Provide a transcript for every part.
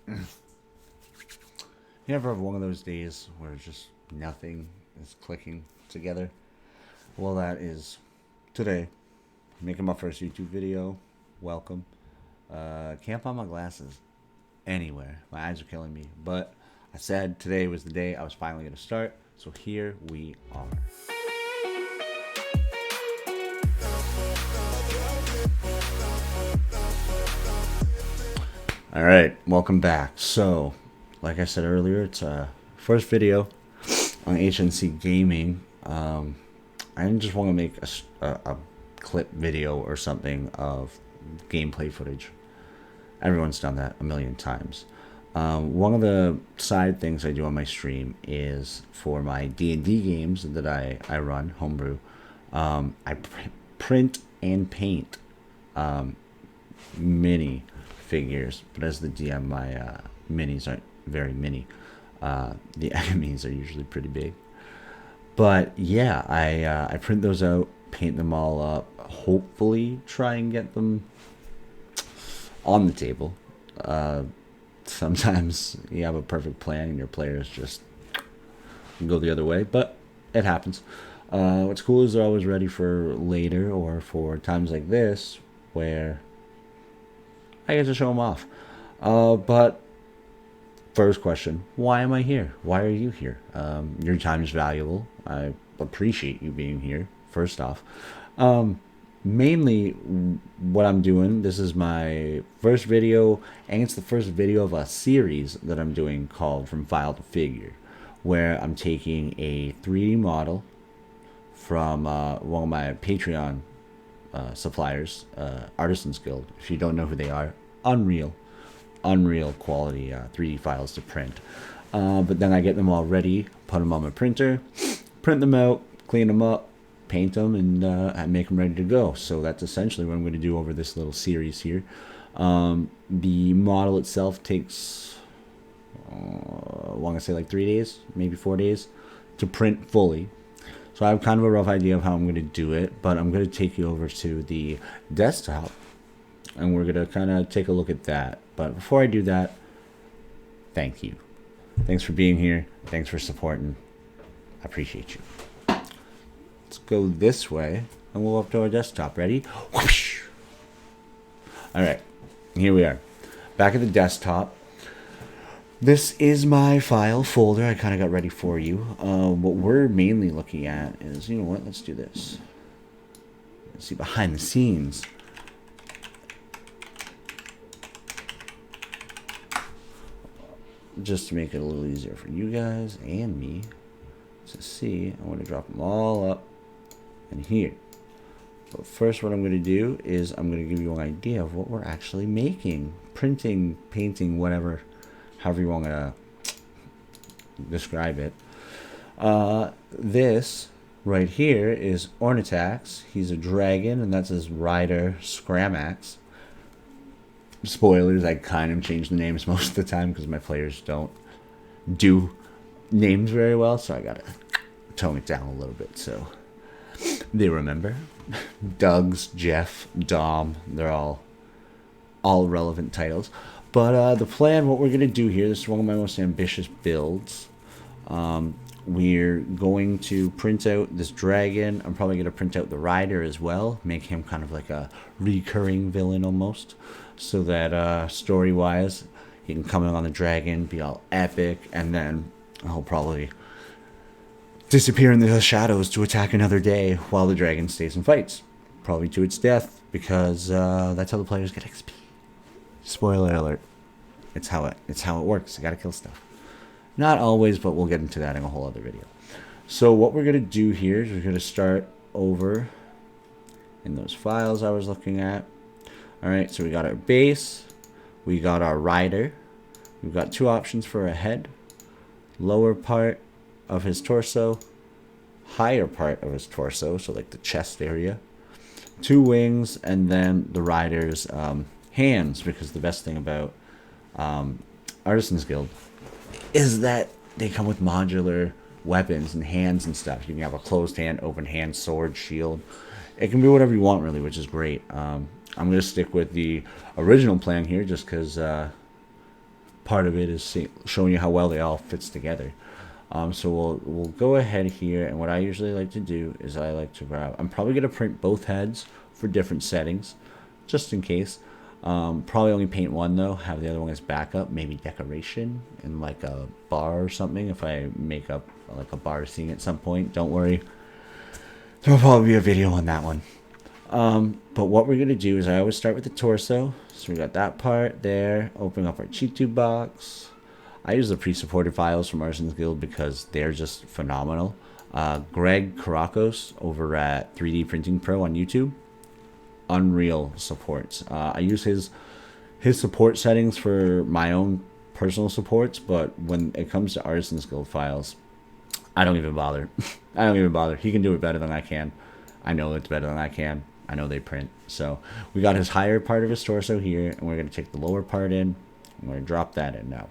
You ever have one of those days where just nothing is clicking together? Well, that is today. Making my first YouTube video. Welcome. Can't find my glasses anywhere. My eyes are killing me. But I said today was the day I was finally going to start. So here we are. All right, welcome back. So, like I said earlier, it's first video on HNC Gaming. I just want to make a clip video or something of gameplay footage. Everyone's done that a million times. One of the side things I do on my stream is for my D&D games that I run, homebrew, I print and paint mini figures, but as the DM, my minis aren't very mini. The enemies are usually pretty big. But yeah, I print those out, paint them all up, hopefully try and get them on the table. Sometimes you have a perfect plan and your players just go the other way, but it happens. What's cool is they're always ready for later or for times like this where I get to show them off. But first question, why am I here? Why are you here? Your time is valuable. I appreciate you being here, first off. Mainly what I'm doing, this is my first video, and it's the first video of a series that I'm doing called From File to Figure, where I'm taking a 3D model from one of my Patreon suppliers, Artisan's Guild. If you don't know who they are, unreal quality 3D files to print. But then I get them all ready, put them on my printer, print them out, clean them up, paint them, and I make them ready to go. So that's essentially what I'm going to do over this little series here. The model itself takes, I want to say like 3 days, maybe 4 days to print fully. So I have kind of a rough idea of how I'm going to do it, but I'm going to take you over to the desktop and we're going to kind of take a look at that. But before I do that, thank you. Thanks for being here. Thanks for supporting. I appreciate you. Let's go this way and we'll go up to our desktop. Ready? Whoosh! All right, here we are. Back at the desktop. This is my file folder I kind of got ready for you. What we're mainly looking at is, you know what, let's do this. Let's see behind the scenes. Just to make it a little easier for you guys and me to see, I'm going to drop them all up in here. But first what I'm going to do is I'm going to give you an idea of what we're actually making. Printing, painting, whatever, however you want to describe it. This right here is Ornitax. He's a dragon, and that's his rider, Scramax. Spoilers, I kind of change the names most of the time because my players don't do names very well, so I gotta tone it down a little bit so they remember. Doug's, Jeff, Dom, they're all relevant titles. But the plan, what we're gonna do here, this is one of my most ambitious builds. We're going to print out this dragon. I'm probably going to print out the rider as well, make him kind of like a recurring villain almost, so that story-wise, he can come in on the dragon, be all epic, and then he'll probably disappear in the shadows to attack another day while the dragon stays and fights. Probably to its death, because that's how the players get XP. Spoiler alert. It's how it works. You gotta kill stuff. Not always, but we'll get into that in a whole other video. So what we're going to do here is we're going to start over in those files I was looking at. Alright, so we got our base, we got our rider, we've got two options for a head, lower part of his torso, higher part of his torso, so like the chest area, two wings, and then the rider's hands, because the best thing about Artisan's Guild is that they come with modular weapons and hands and stuff. You can have a closed hand, open hand, sword, shield. It can be whatever you want, really, which is great. I'm going to stick with the original plan here just because part of it is showing you how well they all fits together. So we'll go ahead here, and what I usually like to do is I like to grab, I'm probably going to print both heads for different settings, just in case. Probably only paint one though, have the other one as backup, maybe decoration and like a bar or something if I make up like a bar scene at some point. Don't worry, there'll probably be a video on that one. But what we're going to do is I always start with the torso. So we got that part there, opening up our cheat tube box. I use the pre-supported files from Artisan's Guild because they're just phenomenal. Greg Karakos over at 3D Printing Pro on YouTube, unreal supports. I use his support settings for my own personal supports, but when it comes to Artisan's Guild files, I don't even bother. I don't even bother. He can do it better than I can. I know it's better than I can. I know they print. So we got his higher part of his torso here, and we're going to take the lower part in. I'm going to drop that in now.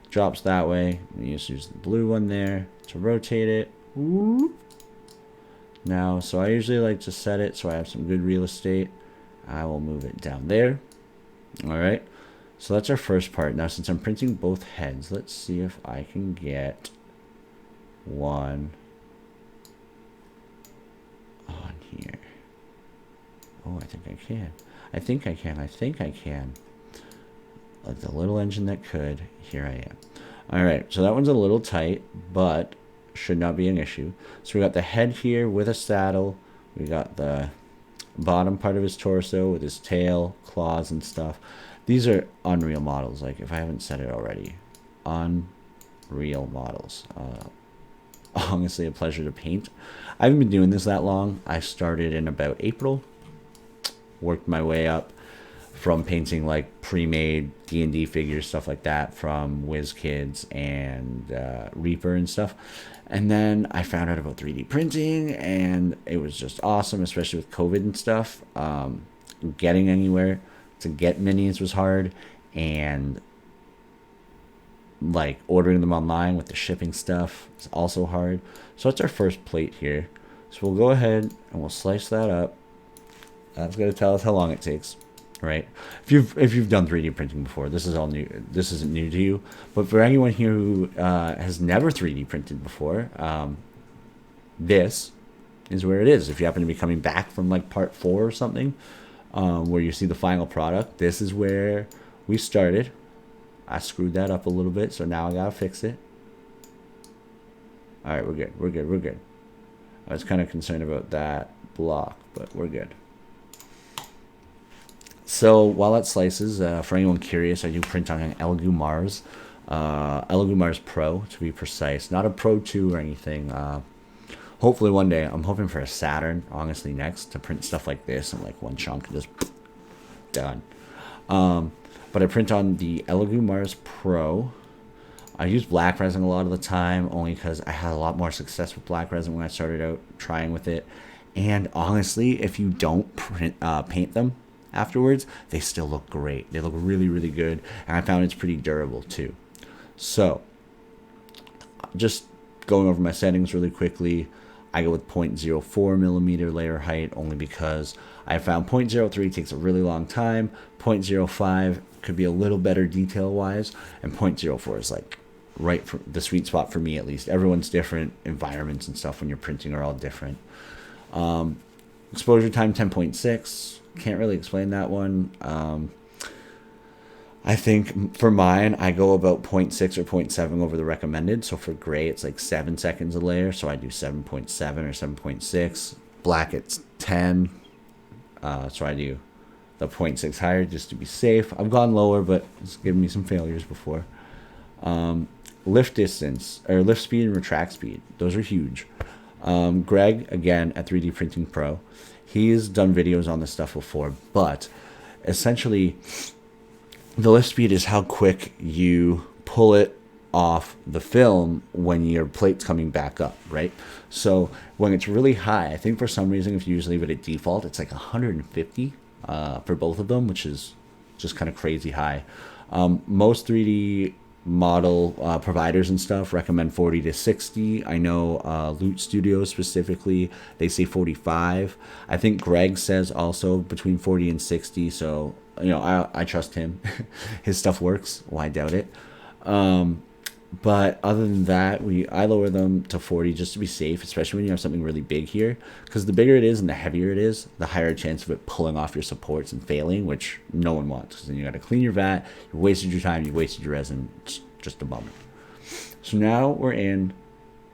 Drops that way. We just use the blue one there to rotate it. Now, so I usually like to set it so I have some good real estate. I will move it down there. All right. So that's our first part. Now, since I'm printing both heads, let's see if I can get one on here. Oh, I think I can. I think I can. Like the little engine that could. Here I am. All right, so that one's a little tight, but should not be an issue. So we got the head here with a saddle. We got the bottom part of his torso with his tail, claws, and stuff. These are unreal models. Like, if I haven't said it already, unreal models. Honestly, a pleasure to paint. I haven't been doing this that long. I started in about April. Worked my way up from painting like pre-made D&D figures, stuff like that, from WizKids and Reaper and stuff. And then I found out about 3D printing, and it was just awesome, especially with COVID and stuff. Getting anywhere to get minis was hard, and like ordering them online with the shipping stuff is also hard. So that's our first plate here. So we'll go ahead and we'll slice that up. That's going to tell us how long it takes, right? If you've done 3D printing before, this is all new. This isn't new to you. But for anyone here who has never 3D printed before, this is where it is. If you happen to be coming back from like part 4 or something, where you see the final product, this is where we started. I screwed that up a little bit, so now I gotta fix it. All right, we're good. I was kind of concerned about that block, but we're good. So while that slices, for anyone curious, I do print on an Elegoo Mars Pro to be precise, not a Pro 2 or anything. Hopefully one day, I'm hoping for a Saturn, honestly, next, to print stuff like this in like one chunk, just done. But I print on the Elegoo Mars Pro. I use black resin a lot of the time, only because I had a lot more success with black resin when I started out trying with it. And honestly, if you don't paint them afterwards, they still look great. They look really, really good, and I found it's pretty durable too. So, just going over my settings really quickly, I go with 0.04 millimeter layer height only because I found 0.03 takes a really long time. 0.05 could be a little better detail wise, and 0.04 is like right for the sweet spot for me, at least. Everyone's different. Environments and stuff when you're printing are all different. Exposure time 10.6. Can't really explain that one. I think for mine, I go about 0.6 or 0.7 over the recommended. So for gray, it's like 7 seconds a layer. So I do 7.7 or 7.6. Black, it's 10. So I do the 0.6 higher just to be safe. I've gone lower, but it's given me some failures before. Lift distance, or lift speed and retract speed. Those are huge. Greg, again, at 3D Printing Pro, he's done videos on this stuff before, but essentially the lift speed is how quick you pull it off the film when your plate's coming back up, right? So when it's really high, I think for some reason, if you just leave it at default, it's like 150 for both of them, which is just kind of crazy high. Most 3D model providers and stuff recommend 40 to 60. I know Loot Studios specifically, they say 45. I think Greg says also between 40 and 60, so You know, I trust him. His stuff works. Well, I doubt it. But other than that, I lower them to 40 just to be safe, especially when you have something really big here. Because the bigger it is and the heavier it is, the higher chance of it pulling off your supports and failing, which no one wants. Because then you got to clean your vat, you wasted your time, you wasted your resin. It's just a bummer. So now we're in,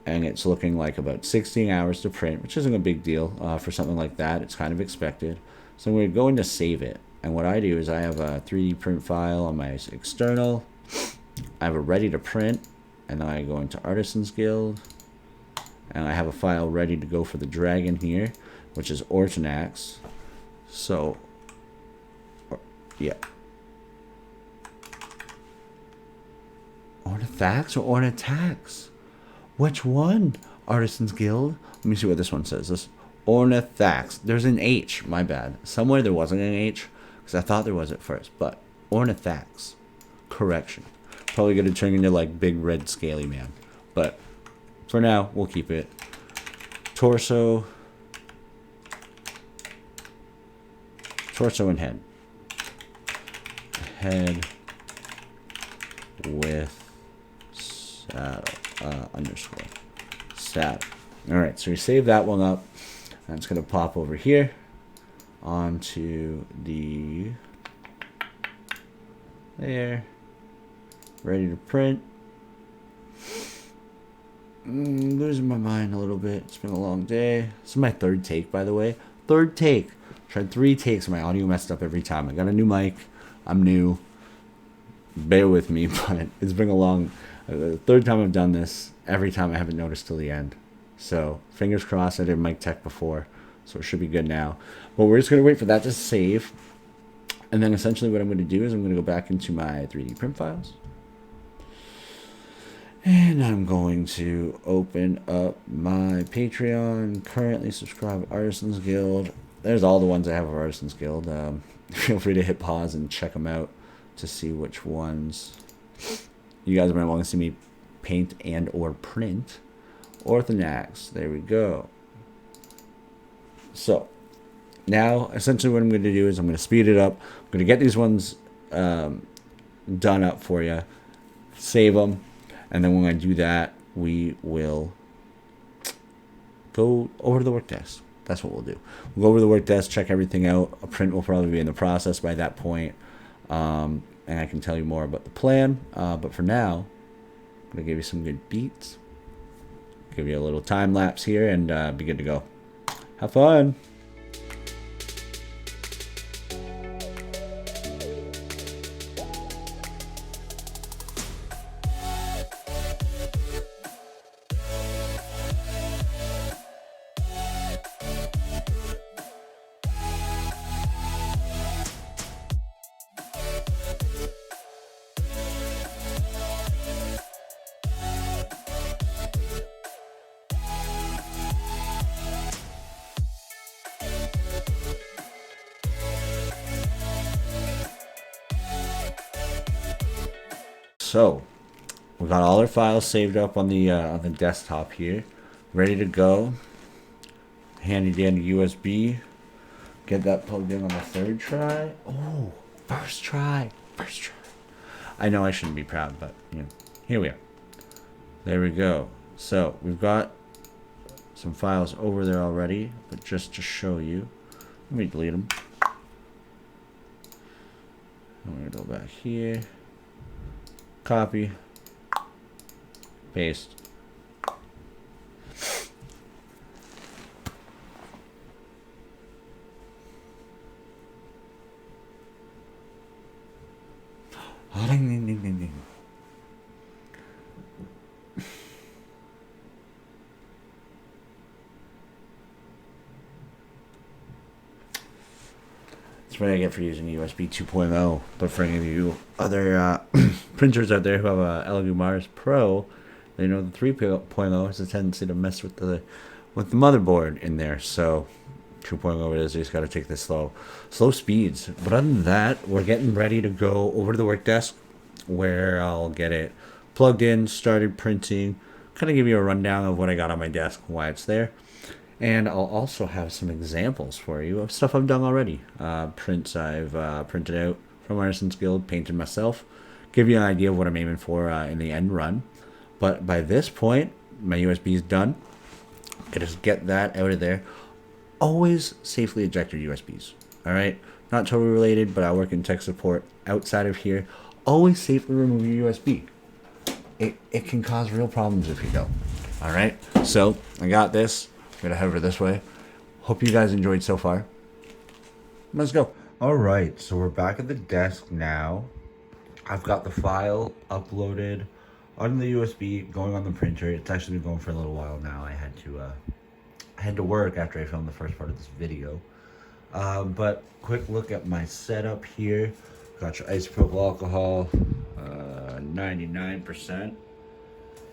and it's looking like about 16 hours to print, which isn't a big deal for something like that. It's kind of expected. So I'm going to go in to save it. And what I do is I have a 3D print file on my external. I have it ready to print, and then I go into Artisan's Guild, and I have a file ready to go for the dragon here, which is Ortonax. So, yeah. Ornithax or Ornitax? Which one? Artisan's Guild? Let me see what this one says. This Ornithax. There's an H. My bad. Somewhere there wasn't an H, because I thought there was at first. But Ornithax. Correction. Probably going to turn into like big red scaly man. But for now, we'll keep it. Torso. Torso and head. Head with saddle, underscore saddle. Alright, so we save that one up. And it's going to pop over here onto the there. Ready to print. Losing my mind a little bit. It's been a long day. This is my third take, by the way. Third take. Tried 3 takes and my audio messed up every time. I got a new mic. I'm new. Bear with me, but it's been a long... the third time I've done this. Every time I haven't noticed till the end. So, fingers crossed. I did mic tech before. So it should be good now. But we're just going to wait for that to save. And then essentially what I'm going to do is I'm going to go back into my 3D print files. And I'm going to open up my Patreon. Currently subscribed to Artisan's Guild. There's all the ones I have of Artisan's Guild. Feel free to hit pause and check them out to see which ones you guys might want to see me paint and or print. Orthonax. There we go. So now essentially what I'm going to do is I'm going to speed it up. I'm going to get these ones done up for you. Save them. And then when I do that, we will go over to the work desk. That's what we'll do. We'll go over to the work desk, check everything out. A print will probably be in the process by that point. And I can tell you more about the plan. But for now, I'm going to give you some good beats. Give you a little time lapse here and be good to go. Have fun. So, we got all our files saved up on the desktop here, ready to go. Handy dandy USB. Get that plugged in on the 3rd try. Oh, first try. I know I shouldn't be proud, but you know, here we are. There we go. So we've got some files over there already, but just to show you, let me delete them. I'm gonna go back here. Copy, paste. Oh, ding, ding, ding, ding, ding. That's what I get for using USB 2.0. But for any of you other printers out there who have a LG Mars Pro, they know the 3.0 has a tendency to mess with the motherboard in there. So 2.0 it is. You just got to take this slow speeds. But other than that, we're getting ready to go over to the work desk where I'll get it plugged in, started printing, kind of give you a rundown of what I got on my desk, why it's there. And I'll also have some examples for you of stuff I've done already. Prints I've printed out from Artisan's Guild, painted myself. Give you an idea of what I'm aiming for in the end run. But by this point, my USB is done. I just get that out of there. Always safely eject your USBs. All right? Not totally related, but I work in tech support outside of here. Always safely remove your USB. It can cause real problems if you don't. All right? So I got this. I'm going to head over this way. Hope you guys enjoyed so far. Let's go. All right, so we're back at the desk now. I've got the file uploaded on the USB, going on the printer. It's actually been going for a little while now. I had to work after I filmed the first part of this video. But quick look at my setup here. Got your isopropyl alcohol, 99%.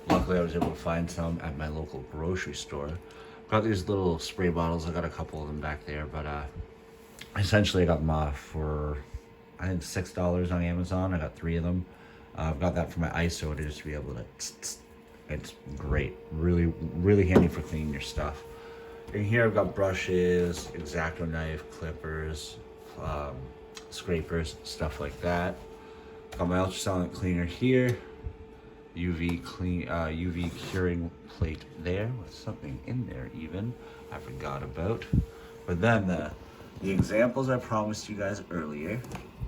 Luckily, I was able to find some at my local grocery store. Got these little spray bottles. I got a couple of them back there, but essentially I got them off for, I think, $6 on Amazon. I got 3 of them. I've got that for my ISO to just be able to, it's great. Really, really handy for cleaning your stuff. In here I've got brushes, X-Acto knife, clippers, scrapers, stuff like that. Got my ultrasonic cleaner here. UV curing plate there with something in there even I forgot about. But then the examples I promised you guys earlier.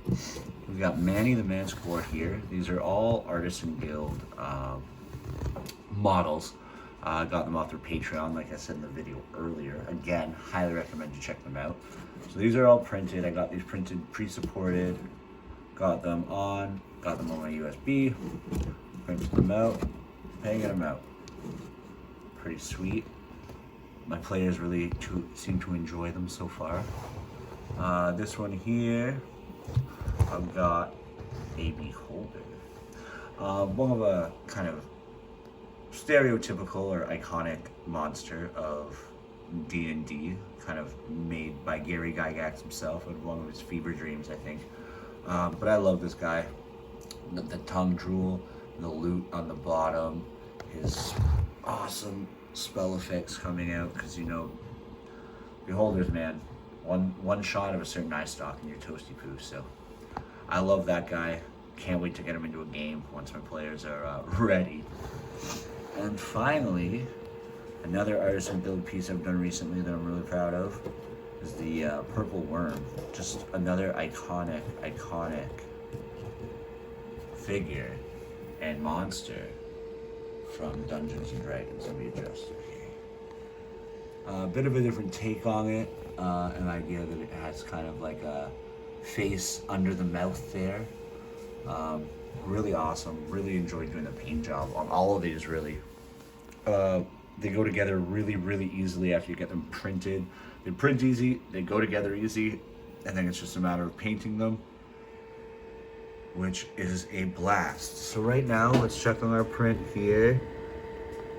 We've got Manny the Manticore here. These are all Artisan Guild models. I got them off their Patreon, like I said in the video earlier. Again, highly recommend you check them out. So these are all printed. I got these printed, pre-supported. Got them on my USB. Printed them out, hanging them out. Pretty sweet. My players really seem to enjoy them so far. This one here, I've got a beholder. One of a kind of stereotypical or iconic monster of D&D, kind of made by Gary Gygax himself in one of his fever dreams, I think. But I love this guy. The tongue drool, the loot on the bottom, his awesome spell effects coming out, because you know, beholders, man, one shot of a certain eye stalk and you're toasty poo. So I love that guy. Can't wait to get him into a game once my players are ready. And finally, another Artisan build piece I've done recently that I'm really proud of is the purple worm. Just another iconic figure and monster from Dungeons and Dragons. Let me adjust it here. A bit of a different take on it. An idea that it has kind of like a face under the mouth there. Really awesome. Really enjoyed doing the paint job on all of these, really. They go together really easily after you get them printed. They print easy, they go together easy, and then it's just a matter of painting them, which is a blast. So right now, let's check on our print here.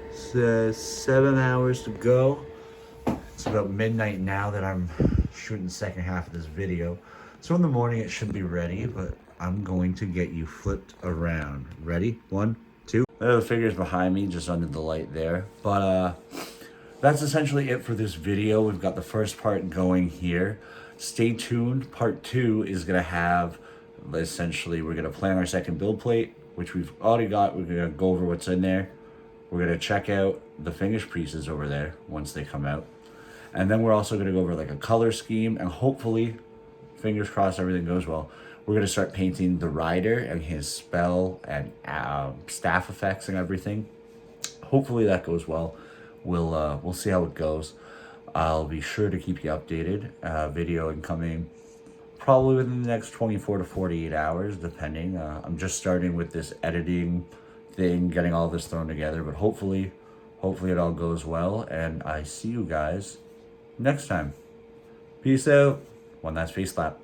It says 7 hours to go. It's about midnight now that I'm shooting the second half of this video. So in the morning it should be ready, but I'm going to get you flipped around. Ready? 1, 2. There are the figures behind me, just under the light there. But that's essentially it for this video. We've got the first part going here. Stay tuned. Part 2 is gonna have, essentially, we're gonna plan our second build plate, which we've already got. We're gonna go over what's in there. We're gonna check out the finished pieces over there once they come out. And then we're also gonna go over like a color scheme, and hopefully, fingers crossed, everything goes well, we're gonna start painting the rider and his spell and staff effects and everything. Hopefully that goes well. We'll see how it goes. I'll be sure to keep you updated. Video incoming probably within the next 24 to 48 hours, depending. I'm just starting with this editing thing, getting all this thrown together, but hopefully it all goes well, and I see you guys next time. Peace out. One last face slap.